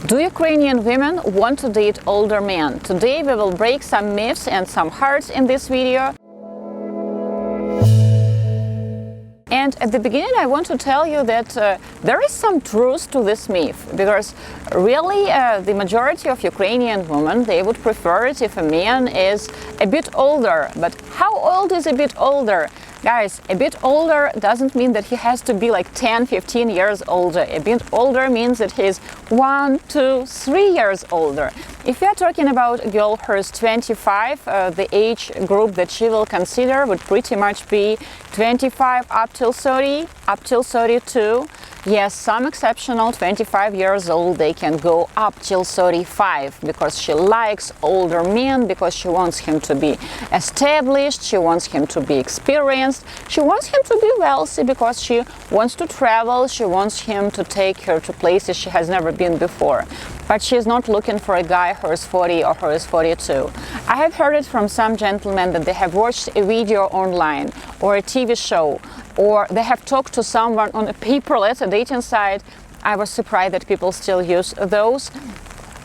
Do Ukrainian women want to date older men? Today we will break some myths and some hearts in this video. And at the beginning I want to tell you that there is some truth to this myth, because really the majority of Ukrainian women, they would prefer it if a man is a bit older. But how old is a bit older? Guys, a bit older doesn't mean that he has to be like 10-15 years older. A bit older means that he's 1, 2, 3 years older. If we are talking about a girl who is 25, the age group that she will consider would pretty much be 25 up till 30, up till 32. Yes, some exceptional 25 years old, they can go up till 35 because she likes older men, because she wants him to be established, she wants him to be experienced, she wants him to be wealthy because she wants to travel, she wants him to take her to places she has never been before. But she's not looking for a guy who is 40 or who is 42. I have heard it from some gentlemen that they have watched a video online or a TV show, or they have talked to someone on a paperless dating site. I was surprised that people still use those.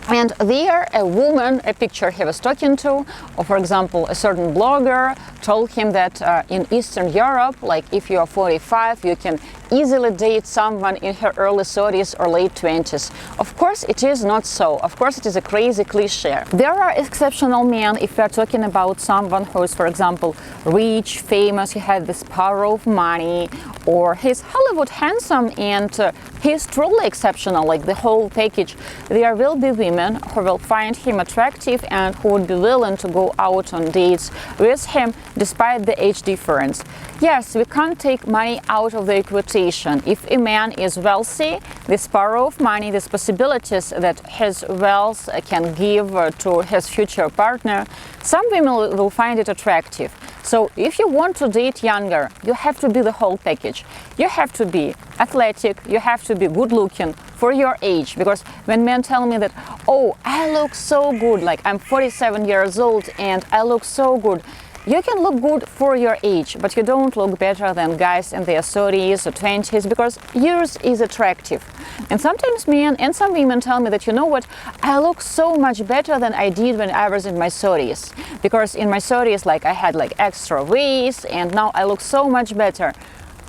And there a woman, a picture he was talking to, or for example a certain blogger told him that in Eastern Europe, like if you are 45, you can easily date someone in her early 30s or late 20s. Of course it is not so. Of course it is a crazy cliche. There are exceptional men if we are talking about someone who is, for example, rich, famous, he had this power of money, or he's Hollywood handsome and he's truly exceptional, like the whole package. There will be women who will find him attractive and who would be willing to go out on dates with him despite the age difference. Yes, we can't take money out of the equation. If a man is wealthy, this power of money, these possibilities that his wealth can give to his future partner, some women will find it attractive. So if you want to date younger, you have to be the whole package. You have to be athletic, you have to be good looking for your age, because when men tell me that, oh, I look so good, like I'm 47 years old and I look so good. You can look good for your age, but you don't look better than guys in their 30s or 20s, because yours is attractive. And sometimes men and some women tell me that, you know what, I look so much better than I did when I was in my 30s. Because in my 30s, like I had like extra waist and now I look so much better.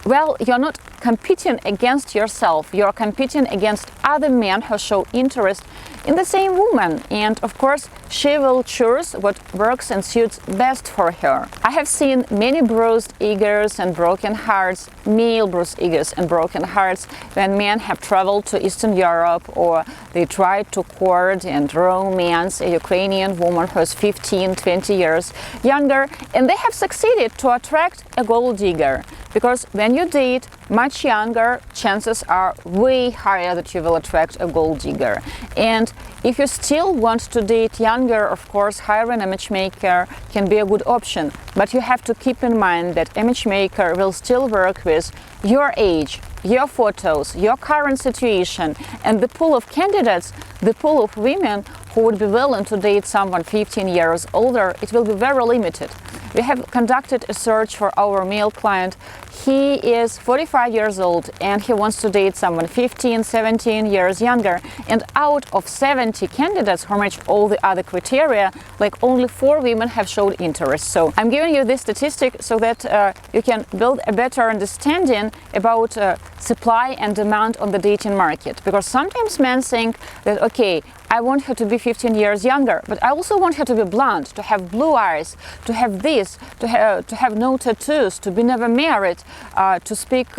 Well, you're not competing against yourself, you're competing against other men who show interest in the same woman, and of course she will choose what works and suits best for her. I have seen many bruised egos and broken hearts, male bruised egos and broken hearts, when men have traveled to Eastern Europe or they tried to court and romance a Ukrainian woman who is 15, 20 years younger, and they have succeeded to attract a gold digger. Because when you date much younger, chances are way higher that you will attract a gold digger. And if you still want to date younger, of course, hiring a matchmaker can be a good option. But you have to keep in mind that a matchmaker will still work with your age, your photos, your current situation, and the pool of candidates, the pool of women who would be willing to date someone 15 years older, it will be very limited. We have conducted a search for our male client. He is 45 years old and he wants to date someone 15, 17 years younger. And out of 70 candidates who match all the other criteria, like only 4 women have showed interest. So I'm giving you this statistic so that you can build a better understanding about supply and demand on the dating market. Because sometimes men think that, okay, I want her to be 15 years younger, but I also want her to be blonde, to have blue eyes, to have this, to have no tattoos, to be never married, to speak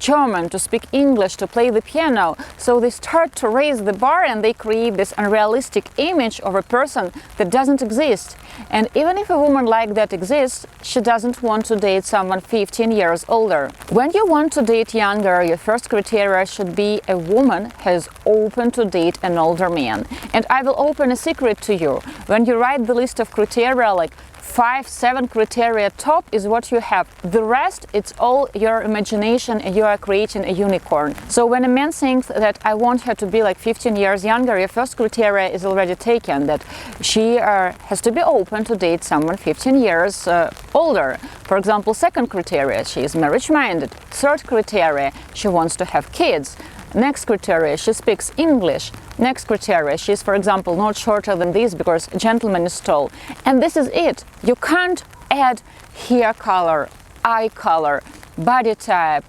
German, to speak English, to play the piano. So they start to raise the bar and they create this unrealistic image of a person that doesn't exist. And even if a woman like that exists, she doesn't want to date someone 15 years older. When you want to date younger, your first criteria should be a woman who is open to date an older man. And I will open a secret to you. When you write the list of criteria, like 5, 7 criteria top is what you have. The rest, it's all your imagination and you are creating a unicorn. So when a man thinks that I want her to be like 15 years younger, your first criteria is already taken, that she has to be open to date someone 15 years older. For example, second criteria, she is marriage-minded. Third criteria, she wants to have kids. Next criteria, she speaks English. Next criteria, she's, for example, not shorter than this because a gentleman is tall. And this is it. You can't add hair color, eye color, body type,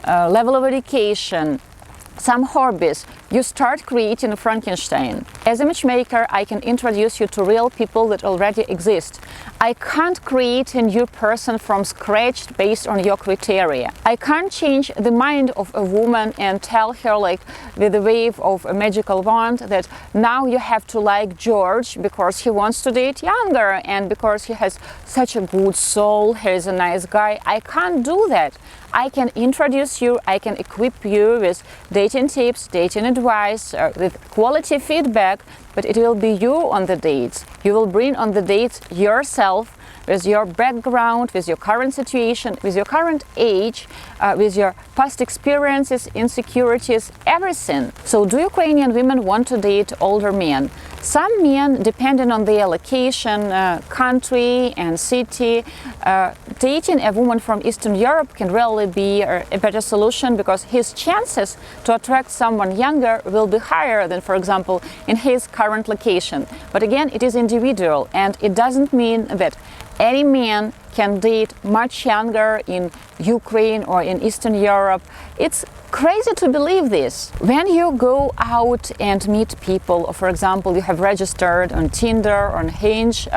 level of education, some hobbies. You start creating a Frankenstein. As a matchmaker, I can introduce you to real people that already exist. I can't create a new person from scratch based on your criteria. I can't change the mind of a woman and tell her, like with a wave of a magical wand, that now you have to like George because he wants to date younger and because he has such a good soul, he's a nice guy. I can't do that. I can introduce you, I can equip you with dating tips, dating advice, with quality feedback, but it will be you on the dates. You will bring on the dates yourself, with your background, with your current situation, with your current age, with your past experiences, insecurities, everything. So do Ukrainian women want to date older men? Some men, depending on their location, country and city, dating a woman from Eastern Europe can really be a better solution because his chances to attract someone younger will be higher than, for example, in his current location. But again, it is individual, and it doesn't mean that any man can date much younger in Ukraine or in Eastern Europe. It's crazy to believe this. When you go out and meet people, or for example, you have registered on Tinder, on Hinge,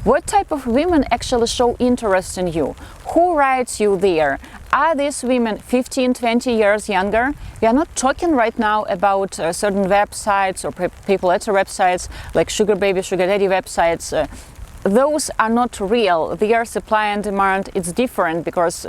what type of women actually show interest in you? Who writes you there? Are these women 15, 20 years younger? We are not talking right now about certain websites or people letter websites like Sugar Baby, Sugar Daddy websites. Those are not real. Their supply and demand, it's different because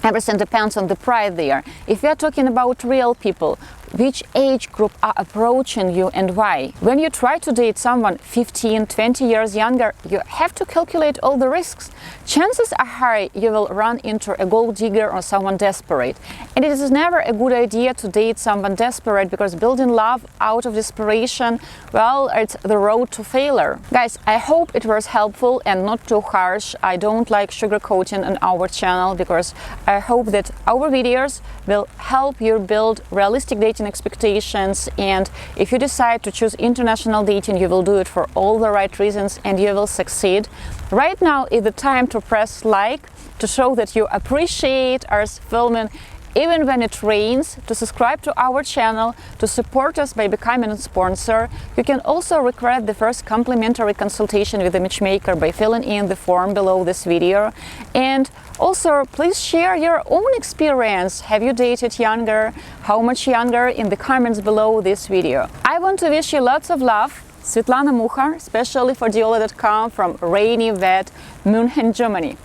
everything depends on the price there. If we are talking about real people, which age group are approaching you and why? When you try to date someone 15, 20 years younger, you have to calculate all the risks. Chances are high you will run into a gold digger or someone desperate. And it is never a good idea to date someone desperate because building love out of desperation, well, it's the road to failure. Guys, I hope it was helpful and not too harsh. I don't like sugarcoating on our channel because I hope that our videos will help you build realistic dating expectations, and if you decide to choose international dating, you will do it for all the right reasons and you will succeed. Right now is the time to press like to show that you appreciate us filming even when it rains, to subscribe to our channel, to support us by becoming a sponsor. You can also request the first complimentary consultation with the matchmaker by filling in the form below this video. And also, please share your own experience. Have you dated younger? How much younger? In the comments below this video. I want to wish you lots of love. Svetlana Muchar, especially for Diolli.com from rainy, wet München, Germany.